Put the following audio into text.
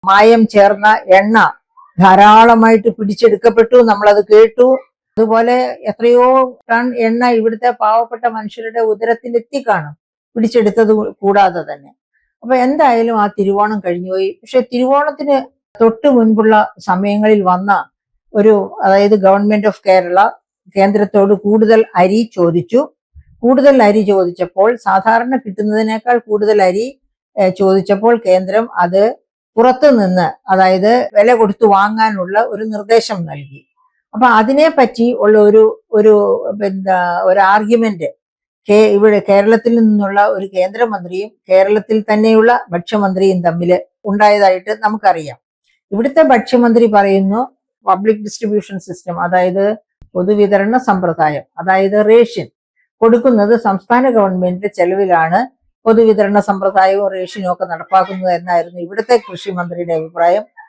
മായം ചേർന്ന എണ്ണ ധാരാളമായിട്ട് പിടിച്ചെടുക്കപ്പെട്ടു, നമ്മളത് കേട്ടു. അതുപോലെ എത്രയോ ടൺ എണ്ണ ഇവിടുത്തെ പാവപ്പെട്ട മനുഷ്യരുടെ ഉദരത്തിൽ എത്തിക്കാണും, പിടിച്ചെടുത്തത് കൂടാതെ തന്നെ. അപ്പൊ എന്തായാലും ആ തിരുവോണം കഴിഞ്ഞുപോയി. പക്ഷെ തിരുവോണത്തിന് തൊട്ട് മുൻപുള്ള സമയങ്ങളിൽ വന്ന അതായത് ഗവൺമെന്റ് ഓഫ് കേരള കേന്ദ്രത്തോട് കൂടുതൽ അരി ചോദിച്ചു. കൂടുതൽ അരി ചോദിച്ചപ്പോൾ, സാധാരണ കിട്ടുന്നതിനേക്കാൾ കൂടുതൽ അരി ചോദിച്ചപ്പോൾ കേന്ദ്രം അത് പുറത്തു നിന്ന്, അതായത് വില കൊടുത്തു വാങ്ങാനുള്ള ഒരു നിർദ്ദേശം നൽകി. അപ്പൊ അതിനെ പറ്റി ഉള്ള ഒരു ആർഗ്യുമെന്റ് ഇവിടെ കേരളത്തിൽ നിന്നുള്ള ഒരു കേന്ദ്രമന്ത്രിയും കേരളത്തിൽ തന്നെയുള്ള ഭക്ഷ്യമന്ത്രിയും തമ്മിൽ ഉണ്ടായതായിട്ട് നമുക്കറിയാം. ഇവിടുത്തെ ഭക്ഷ്യമന്ത്രി പറയുന്നു പബ്ലിക് ഡിസ്ട്രിബ്യൂഷൻ സിസ്റ്റം, അതായത് പൊതുവിതരണ സമ്പ്രദായം, അതായത് റേഷൻ കൊടുക്കുന്നത് സംസ്ഥാന ഗവൺമെന്റിന്റെ ചെലവിലാണ് പൊതുവിതരണ സമ്പ്രദായവും റേഷനും ഒക്കെ നടപ്പാക്കുന്നത് എന്നായിരുന്നു ഇവിടുത്തെ കൃഷി മന്ത്രിയുടെ അഭിപ്രായം.